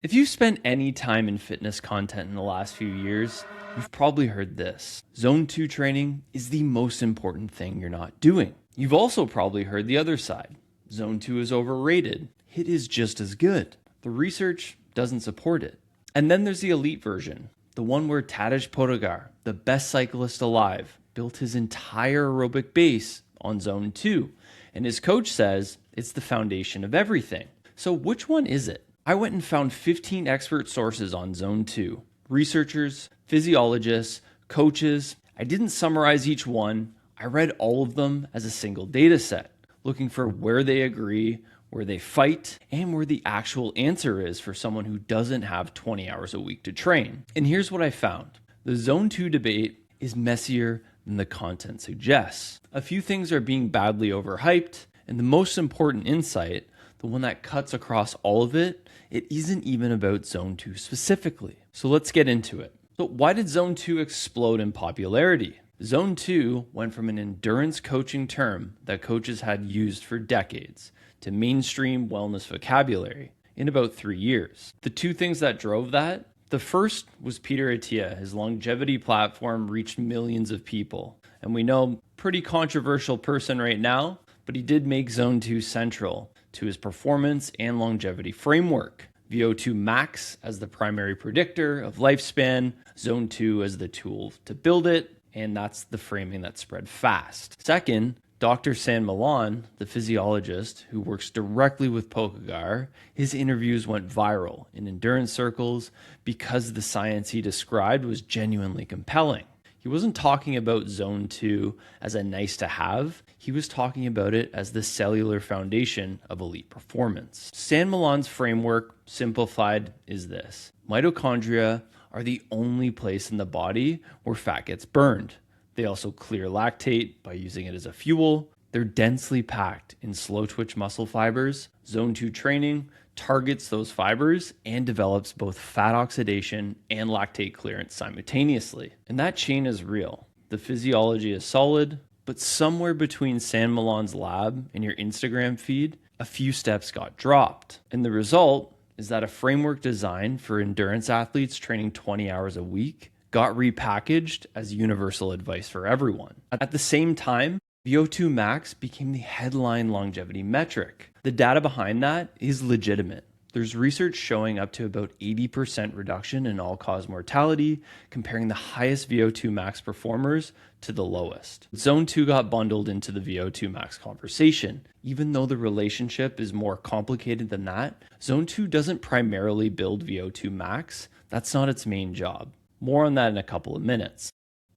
If you've spent any time in fitness content in the last few years, you've probably heard this. Zone 2 training is the most important thing you're not doing. You've also probably heard the other side. Zone 2 is overrated. It is just as good. The research doesn't support it. And then there's the elite version, the one where Tadej Pogačar, the best cyclist alive, built his entire aerobic base on Zone 2. And his coach says it's the foundation of everything. So which one is it? I went and found 15 expert sources on Zone 2. Researchers, physiologists, coaches. I didn't summarize each one. I read all of them as a single data set, looking for where they agree, where they fight, and where the actual answer is for someone who doesn't have 20 hours a week to train. And here's what I found. The Zone 2 debate is messier than the content suggests. A few things are being badly overhyped, and the most important insight, the one that cuts across all of it, it isn't even about Zone 2 specifically. So let's get into it. So why did Zone 2 explode in popularity? Zone 2 went from an endurance coaching term that coaches had used for decades to mainstream wellness vocabulary in about 3 years. The two things that drove that, the first was Peter Attia. His longevity platform reached millions of people. And we know, pretty controversial person right now, but he did make Zone 2 central to his performance and longevity framework. VO2 max as the primary predictor of lifespan, Zone 2 as the tool to build it, and that's the framing that spread fast. Second, Dr. San Milan, the physiologist who works directly with Pogačar, his interviews went viral in endurance circles because the science he described was genuinely compelling. He wasn't talking about Zone 2 as a nice to have. He was talking about it as the cellular foundation of elite performance. San Milan's framework, simplified, is this. Mitochondria are the only place in the body where fat gets burned. They also clear lactate by using it as a fuel. They're densely packed in slow twitch muscle fibers. Zone 2 training targets those fibers and develops both fat oxidation and lactate clearance simultaneously. And that chain is real. The physiology is solid, but somewhere between San Milan's lab and your Instagram feed, a few steps got dropped. And the result is that a framework designed for endurance athletes training 20 hours a week got repackaged as universal advice for everyone. At the same time, VO2 max became the headline longevity metric. The data behind that is legitimate. There's research showing up to about 80% reduction in all-cause mortality, comparing the highest VO2 max performers to the lowest. Zone 2 got bundled into the VO2 max conversation. Even though the relationship is more complicated than that, Zone 2 doesn't primarily build VO2 max. That's not its main job. More on that in a couple of minutes.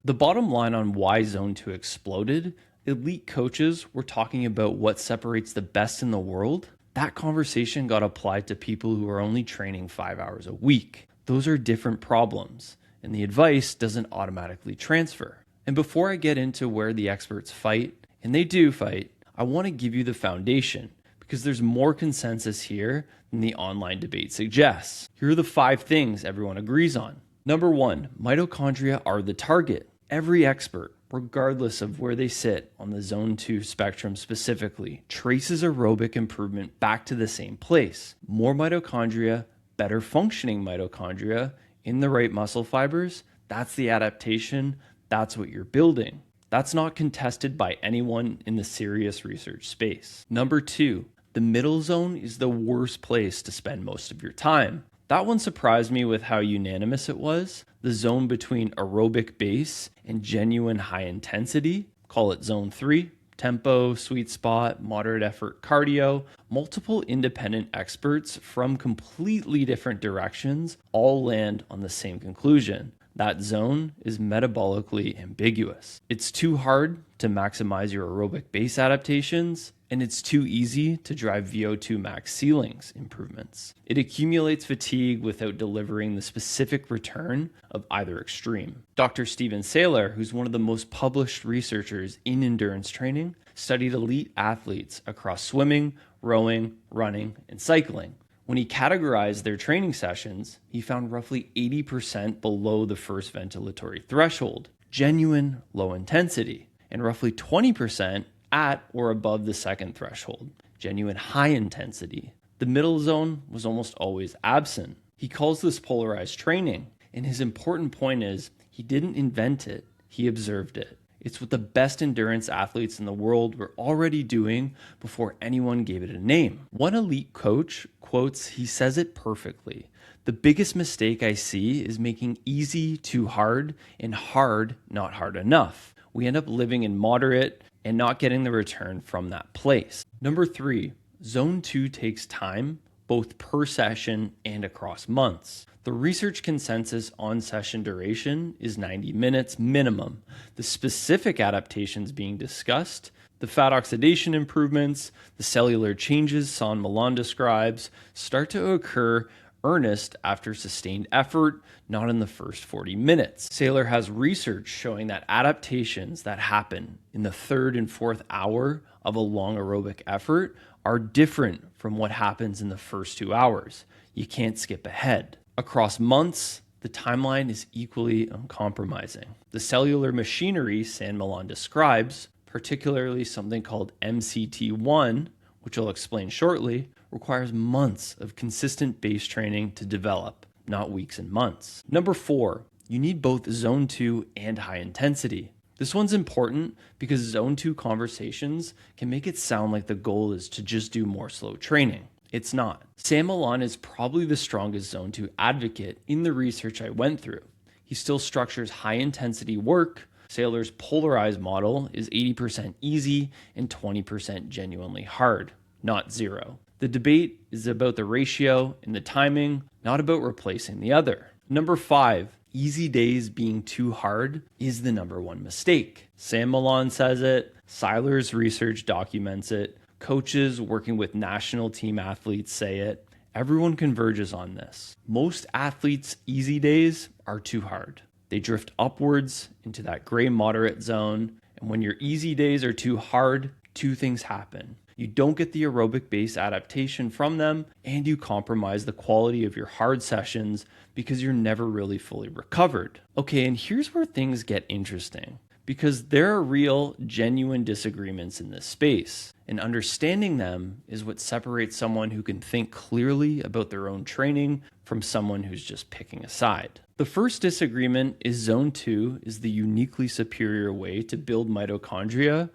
The bottom line on why Zone 2 exploded, elite coaches were talking about what separates the best in the world. That conversation got applied to people who are only training 5 hours a week. Those are different problems, and the advice doesn't automatically transfer. And before I get into where the experts fight, and they do fight, I want to give you the foundation, because there's more consensus here than the online debate suggests. Here are the 5 things everyone agrees on. Number 1, mitochondria are the target. Every expert, regardless of where they sit on the Zone 2 spectrum specifically, traces aerobic improvement back to the same place. More mitochondria, better functioning mitochondria in the right muscle fibers, that's the adaptation, that's what you're building. That's not contested by anyone in the serious research space. Number 2, the middle zone is the worst place to spend most of your time. That one surprised me with how unanimous it was. The zone between aerobic base and genuine high intensity, call it Zone 3, tempo, sweet spot, moderate effort cardio, multiple independent experts from completely different directions all land on the same conclusion. That zone is metabolically ambiguous. It's too hard to maximize your aerobic base adaptations, and it's too easy to drive VO2 max ceilings improvements. It accumulates fatigue without delivering the specific return of either extreme. Dr. Steven Saylor, who's one of the most published researchers in endurance training, studied elite athletes across swimming, rowing, running, and cycling. When he categorized their training sessions, he found roughly 80% below the first ventilatory threshold, genuine low intensity, and roughly 20% at or above the second threshold, genuine high intensity. The middle zone was almost always absent. He calls this polarized training, and his important point is he didn't invent it, he observed it. It's what the best endurance athletes in the world were already doing before anyone gave it a name. One elite coach quotes, he says it perfectly. The biggest mistake I see is making easy too hard and hard not hard enough. We end up living in moderate and not getting the return from that place. Number 3, Zone 2 takes time, both per session and across months. The research consensus on session duration is 90 minutes minimum. The specific adaptations being discussed, the fat oxidation improvements, the cellular changes San Milan describes, start to occur earnest after sustained effort, not in the first 40 minutes. Saylor has research showing that adaptations that happen in the 3rd and 4th hour of a long aerobic effort are different from what happens in the first 2 hours. You can't skip ahead. Across months, the timeline is equally uncompromising. The cellular machinery San Milan describes, particularly something called MCT1, which I'll explain shortly, requires months of consistent base training to develop, not weeks and months. Number 4, you need both Zone 2 and high intensity. This one's important because Zone 2 conversations can make it sound like the goal is to just do more slow training. It's not. San Milan is probably the strongest Zone 2 advocate in the research I went through. He still structures high intensity work. Saylor's polarized model is 80% easy and 20% genuinely hard, not 0. The debate is about the ratio and the timing, not about replacing the other. Number 5, easy days being too hard is the number one mistake. San Milan says it, Saylor's research documents it, coaches working with national team athletes say it. Everyone converges on this. Most athletes' easy days are too hard. They drift upwards into that gray moderate zone. And when your easy days are too hard, 2 things happen. You don't get the aerobic base adaptation from them, and you compromise the quality of your hard sessions because you're never really fully recovered. Okay, and here's where things get interesting, because there are real, genuine disagreements in this space, and understanding them is what separates someone who can think clearly about their own training from someone who's just picking a side. The first disagreement is Zone 2 is the uniquely superior way to build mitochondria,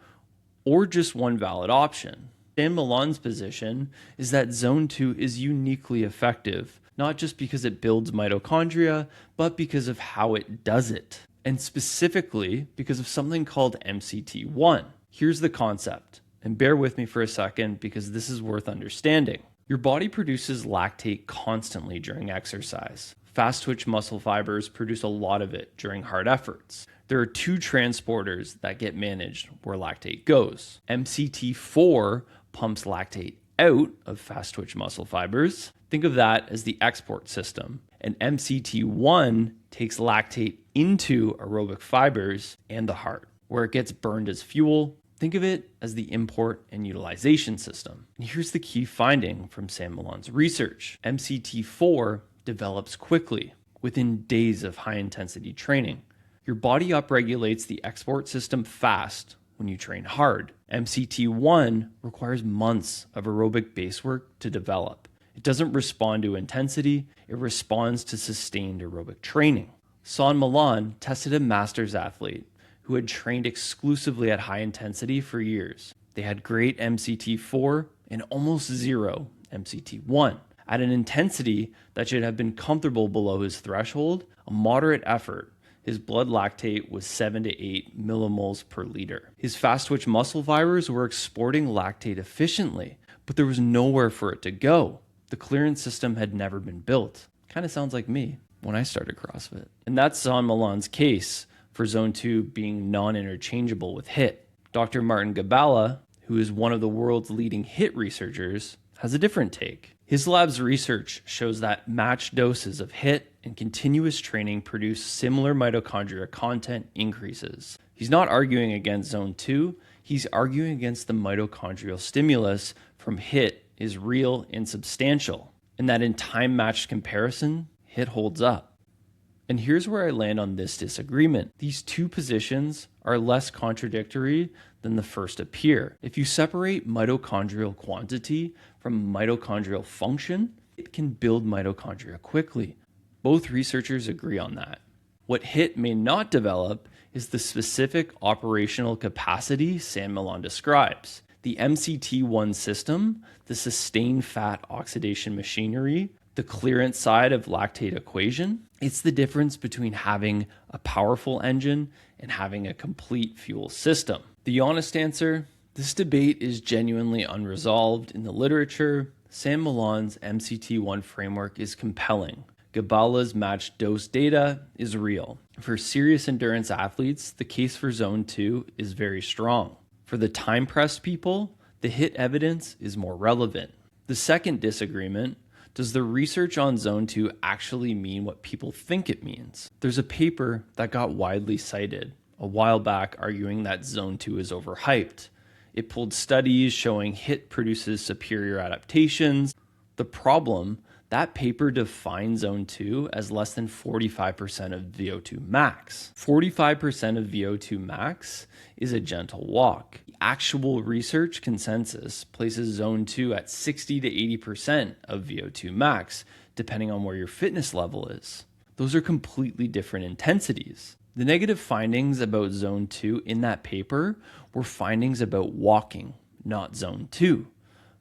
or just one valid option. San Milan's position is that Zone 2 is uniquely effective, not just because it builds mitochondria, but because of how it does it, and specifically because of something called MCT1. Here's the concept, and bear with me for a second because this is worth understanding. Your body produces lactate constantly during exercise. Fast twitch muscle fibers produce a lot of it during hard efforts. There are 2 transporters that get managed where lactate goes. MCT4 pumps lactate out of fast twitch muscle fibers. Think of that as the export system. And MCT1 takes lactate into aerobic fibers and the heart, where it gets burned as fuel. Think of it as the import and utilization system. And here's the key finding from San Milan's research. MCT4 develops quickly, within days of high intensity training. Your body upregulates the export system fast when you train hard. MCT1 requires months of aerobic base work to develop. It doesn't respond to intensity, it responds to sustained aerobic training. San Milan tested a masters athlete who had trained exclusively at high intensity for years. They had great MCT4 and almost 0 MCT1. At an intensity that should have been comfortable below his threshold, a moderate effort, his blood lactate was 7 to 8 millimoles per liter. His fast twitch muscle fibers were exporting lactate efficiently, but there was nowhere for it to go. The clearance system had never been built. Kind of sounds like me when I started CrossFit. And that's San Milan's case for Zone 2 being non-interchangeable with HIIT. Dr. Martin Gabala, who is one of the world's leading HIIT researchers, has a different take. His lab's research shows that matched doses of HIIT and continuous training produce similar mitochondria content increases. He's not arguing against Zone 2, he's arguing against the mitochondrial stimulus from HIIT is real and substantial, and that in time-matched comparison, HIIT holds up. And here's where I land on this disagreement. These 2 positions are less contradictory than the first appear. If you separate mitochondrial quantity from mitochondrial function, It can build mitochondria quickly. Both researchers agree on that. What HIIT may not develop is the specific operational capacity Sam Milan describes. The MCT1 system, the sustained fat oxidation machinery, the clearance side of lactate equation, it's the difference between having a powerful engine and having a complete fuel system. The honest answer, this debate is genuinely unresolved in the literature. Sam Milan's MCT1 framework is compelling. Gabala's matched dose data is real. For serious endurance athletes, the case for Zone 2 is very strong. For the time-pressed people, the HIIT evidence is more relevant. The second disagreement, does the research on Zone 2 actually mean what people think it means? There's a paper that got widely cited a while back arguing that Zone 2 is overhyped. It pulled studies showing HIIT produces superior adaptations. The problem, that paper defined Zone 2 as less than 45% of VO2 max. 45% of VO2 max is a gentle walk. The actual research consensus places Zone 2 at 60 to 80% of VO2 max, depending on where your fitness level is. Those are completely different intensities. The negative findings about Zone 2 in that paper were findings about walking, not Zone 2.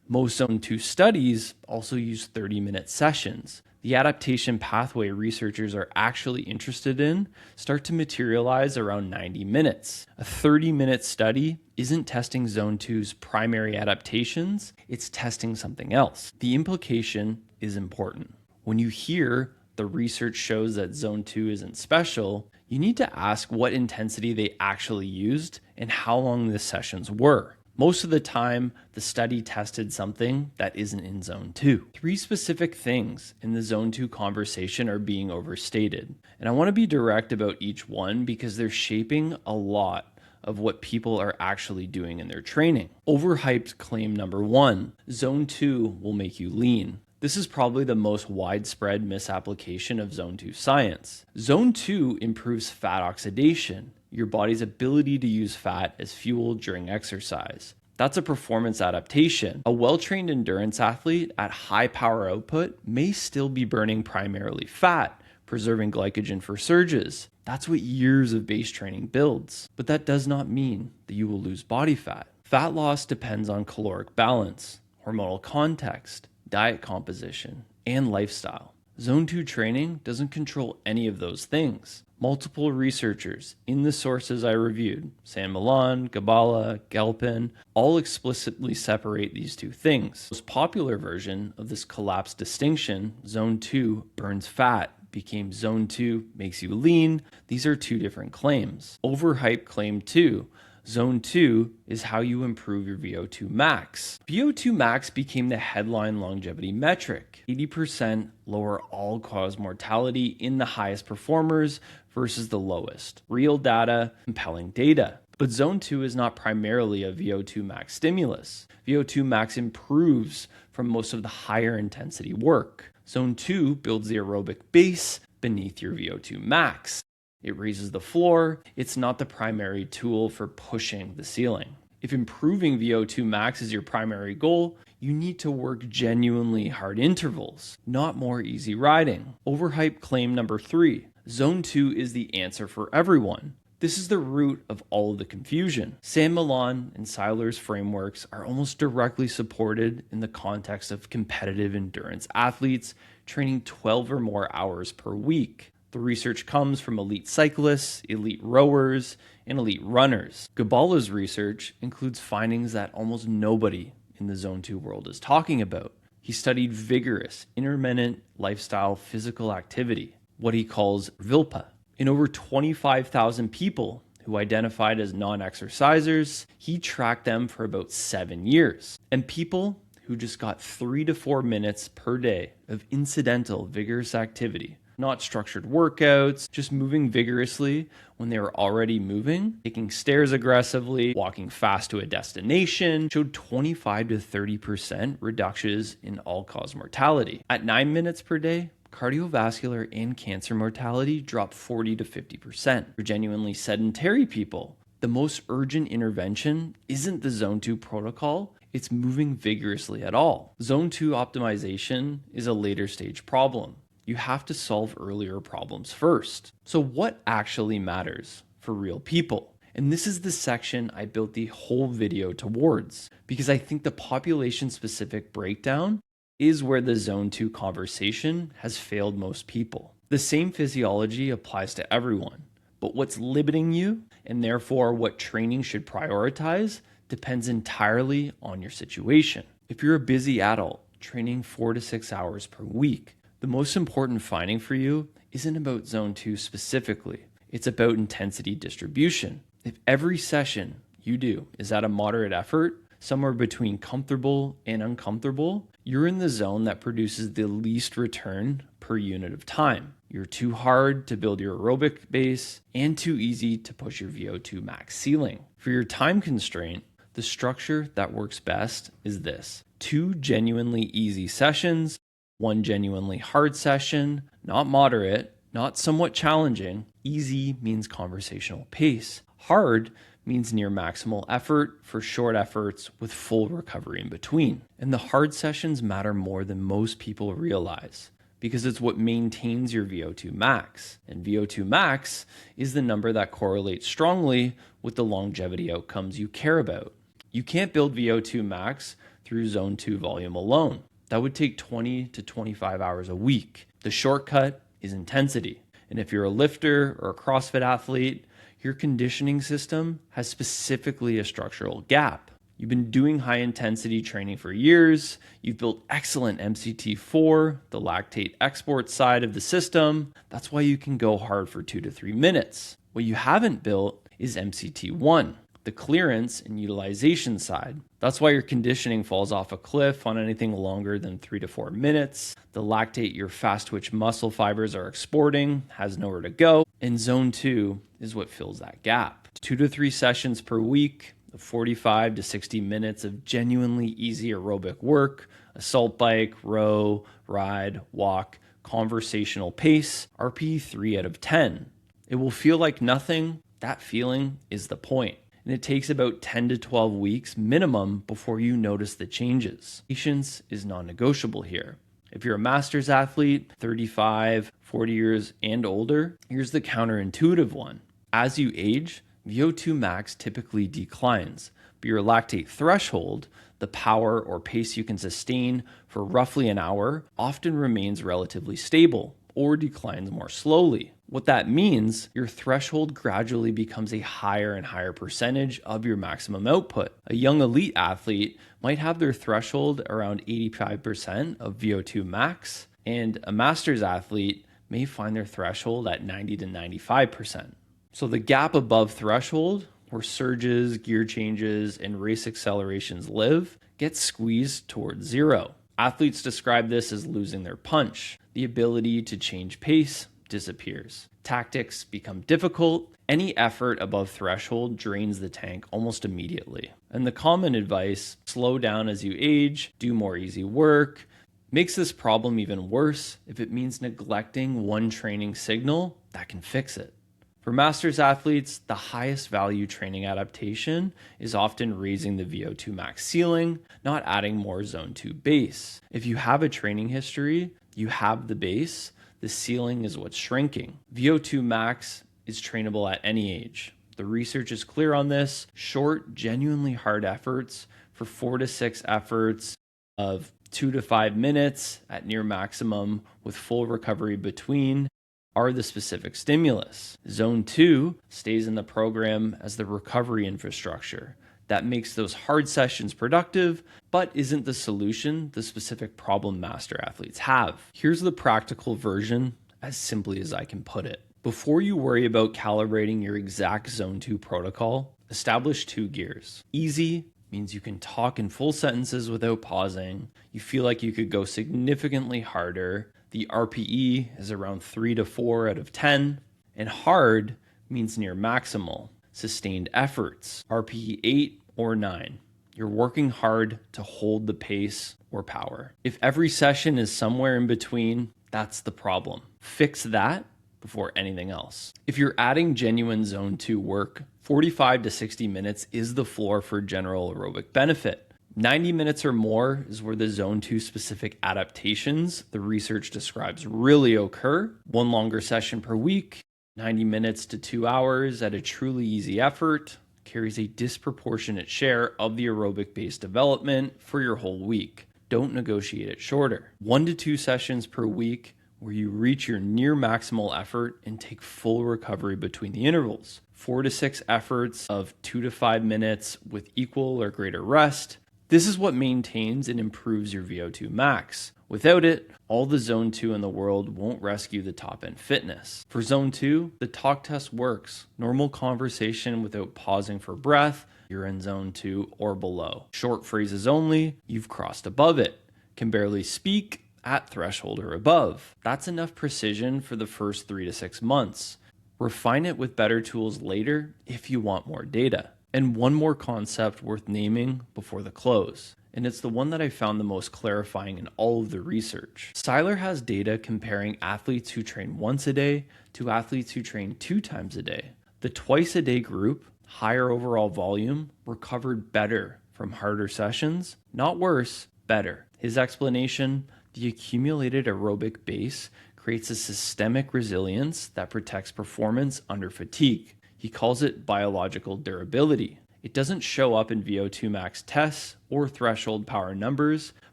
Most Zone 2 studies also use 30-minute sessions. The adaptation pathway researchers are actually interested in start to materialize around 90 minutes. A 30-minute study isn't testing Zone 2's primary adaptations, it's testing something else. The implication is important. When you hear the research shows that Zone 2 isn't special, you need to ask what intensity they actually used and how long the sessions were. Most of the time, the study tested something that isn't in Zone 2. 3 specific things in the Zone 2 conversation are being overstated. And I want to be direct about each one because they're shaping a lot of what people are actually doing in their training. Overhyped claim number 1, Zone 2 will make you lean. This is probably the most widespread misapplication of Zone 2 science. Zone 2 improves fat oxidation, your body's ability to use fat as fuel during exercise. That's a performance adaptation. A well-trained endurance athlete at high power output may still be burning primarily fat, preserving glycogen for surges. That's what years of base training builds. But that does not mean that you will lose body fat. Fat loss depends on caloric balance, hormonal context, diet composition, and lifestyle. Zone 2 training doesn't control any of those things. Multiple researchers in the sources I reviewed, Sam Milan, Gabala, Galpin, all explicitly separate these two things. The most popular version of this collapsed distinction, Zone 2 burns fat, became Zone 2 makes you lean. These are two different claims. Overhyped claim 2, Zone 2 is how you improve your VO2 max. VO2 max became the headline longevity metric. 80% lower all-cause mortality in the highest performers versus the lowest. Real data, compelling data. But Zone 2 is not primarily a VO2 max stimulus. VO2 max improves from most of the higher intensity work. Zone 2 builds the aerobic base beneath your VO2 max. It raises the floor. It's not the primary tool for pushing the ceiling. If improving VO2 max is your primary goal, you need to work genuinely hard intervals, not more easy riding. Overhyped claim number 3, Zone 2 is the answer for everyone. This is the root of all of the confusion. Sam Milan and Seiler's frameworks are almost directly supported in the context of competitive endurance athletes training 12 or more hours per week. The research comes from elite cyclists, elite rowers, and elite runners. Gabala's research includes findings that almost nobody in the Zone 2 world is talking about. He studied vigorous, intermittent lifestyle physical activity, what he calls VILPA. In over 25,000 people who identified as non-exercisers, he tracked them for about 7 years. And people who just got 3 to 4 minutes per day of incidental vigorous activity, not structured workouts, just moving vigorously when they were already moving, taking stairs aggressively, walking fast to a destination, showed 25 to 30% reductions in all-cause mortality. At 9 minutes per day, cardiovascular and cancer mortality dropped 40 to 50%. For genuinely sedentary people, the most urgent intervention isn't the Zone 2 protocol, it's moving vigorously at all. Zone 2 optimization is a later stage problem. You have to solve earlier problems first. So what actually matters for real people? And this is the section I built the whole video towards, because I think the population-specific breakdown is where the Zone 2 conversation has failed most people. The same physiology applies to everyone, but what's limiting you, and therefore what training should prioritize, depends entirely on your situation. If you're a busy adult, training 4 to 6 hours per week, the most important finding for you isn't about Zone 2 specifically. It's about intensity distribution. If every session you do is at a moderate effort, somewhere between comfortable and uncomfortable, you're in the zone that produces the least return per unit of time. You're too hard to build your aerobic base and too easy to push your VO2 max ceiling. For your time constraint, the structure that works best is this: 2 genuinely easy sessions, 1 genuinely hard session, not moderate, not somewhat challenging. Easy means conversational pace. Hard means near maximal effort for short efforts with full recovery in between. And the hard sessions matter more than most people realize, because it's what maintains your VO2 max. And VO2 max is the number that correlates strongly with the longevity outcomes you care about. You can't build VO2 max through Zone 2 volume alone. That would take 20 to 25 hours a week. The shortcut is intensity. And if you're a lifter or a CrossFit athlete, your conditioning system has specifically a structural gap. You've been doing high intensity training for years. You've built excellent MCT4, the lactate export side of the system. That's why you can go hard for 2 to 3 minutes. What you haven't built is MCT1, the clearance and utilization side. That's why your conditioning falls off a cliff on anything longer than 3 to 4 minutes. The lactate your fast twitch muscle fibers are exporting has nowhere to go. And Zone 2 is what fills that gap. 2 to 3 sessions per week, 45 to 60 minutes of genuinely easy aerobic work, assault bike, row, ride, walk, conversational pace, RPE 3 out of 10. It will feel like nothing. That feeling is the point. And it takes about 10 to 12 weeks minimum before you notice the changes. Patience is non-negotiable here. If you're a master's athlete, 35, 40 years and older, here's the counterintuitive one. As you age, VO2 max typically declines, but your lactate threshold, the power or pace you can sustain for roughly an hour, often remains relatively stable or declines more slowly. What that means, your threshold gradually becomes a higher and higher percentage of your maximum output. A young elite athlete might have their threshold around 85% of VO2 max, and a master's athlete may find their threshold at 90 to 95%. So the gap above threshold, where surges, gear changes, and race accelerations live, gets squeezed towards zero. Athletes describe this as losing their punch. The ability to change pace disappears. Tactics become difficult. Any effort above threshold drains the tank almost immediately. And the common advice, slow down as you age, do more easy work, makes this problem even worse if it means neglecting one training signal that can fix it. For masters athletes, the highest value training adaptation is often raising the VO2 max ceiling, not adding more Zone 2 base. If you have a training history, you have the base, the ceiling is what's shrinking. VO2 max is trainable at any age. The research is clear on this. Short, genuinely hard efforts for 4 to 6 efforts of 2 to 5 minutes at near maximum with full recovery between are the specific stimulus. Zone 2 stays in the program as the recovery infrastructure that makes those hard sessions productive, but isn't the solution the specific problem master athletes have. Here's the practical version as simply as I can put it. Before you worry about calibrating your exact Zone 2 protocol, establish 2 gears. Easy means you can talk in full sentences without pausing. You feel like you could go significantly harder. The RPE is around 3 to 4 out of 10. And hard means near maximal. Sustained efforts, RPE 8 or 9. You're working hard to hold the pace or power. If every session is somewhere in between, that's the problem. Fix that before anything else. If you're adding genuine Zone 2 work, 45 to 60 minutes is the floor for general aerobic benefit. 90 minutes or more is where the zone 2 specific adaptations the research describes really occur. One longer session per week, 90 minutes to 2 hours at a truly easy effort, carries a disproportionate share of the aerobic based development for your whole week. Don't negotiate it shorter. 1 to 2 sessions per week where you reach your near maximal effort and take full recovery between the intervals. 4 to 6 efforts of 2 to 5 minutes with equal or greater rest. This is what maintains and improves your VO2 max. Without it, all the zone 2 in the world won't rescue the top end fitness. For zone 2, the talk test works. Normal conversation without pausing for breath, you're in zone 2 or below. Short phrases only, you've crossed above it. Can barely speak, at threshold or above. That's enough precision for the first 3 to 6 months. Refine it with better tools later if you want more data. And one more concept worth naming before the close, and it's the one that I found the most clarifying in all of the research. Seiler has data comparing athletes who train once a day to athletes who train 2 times a day. The twice a day group, higher overall volume, recovered better from harder sessions, not worse, better. His explanation: the accumulated aerobic base creates a systemic resilience that protects performance under fatigue. He calls it biological durability. It doesn't show up in VO2 max tests or threshold power numbers,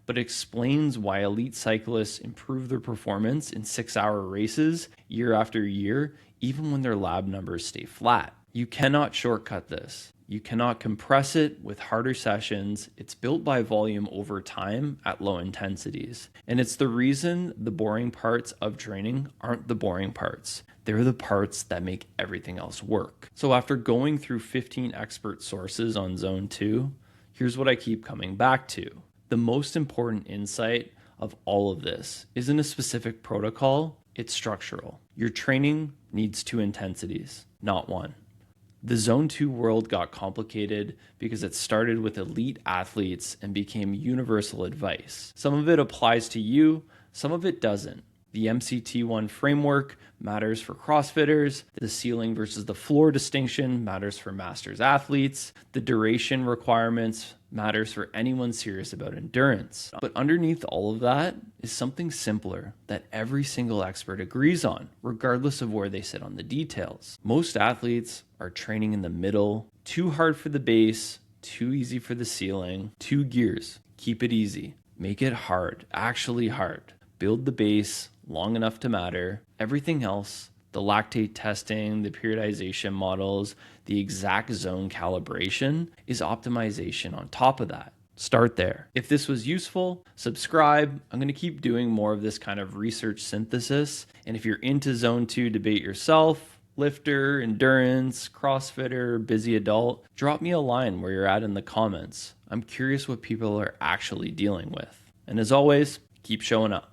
but explains why elite cyclists improve their performance in 6-hour races year after year, even when their lab numbers stay flat. You cannot shortcut this. You cannot compress it with harder sessions. It's built by volume over time at low intensities. And it's the reason the boring parts of training aren't the boring parts. They're the parts that make everything else work. So after going through 15 expert sources on zone 2, here's what I keep coming back to. The most important insight of all of this isn't a specific protocol, it's structural. Your training needs 2 intensities, not 1. The zone 2 world got complicated because it started with elite athletes and became universal advice. Some of it applies to you, some of it doesn't. The MCT1 framework matters for CrossFitters. The ceiling versus the floor distinction matters for masters athletes. The duration requirements matters for anyone serious about endurance. But underneath all of that is something simpler that every single expert agrees on, regardless of where they sit on the details. Most athletes are training in the middle, too hard for the base, too easy for the ceiling, 2 gears. Keep it easy. Make it hard, actually hard. Build the base long enough to matter. Everything else, the lactate testing, the periodization models, the exact zone calibration, is optimization on top of that. Start there. If this was useful, subscribe. I'm going to keep doing more of this kind of research synthesis. And if you're into zone 2 debate yourself, lifter, endurance, CrossFitter, busy adult, drop me a line where you're at in the comments. I'm curious what people are actually dealing with. And as always, keep showing up.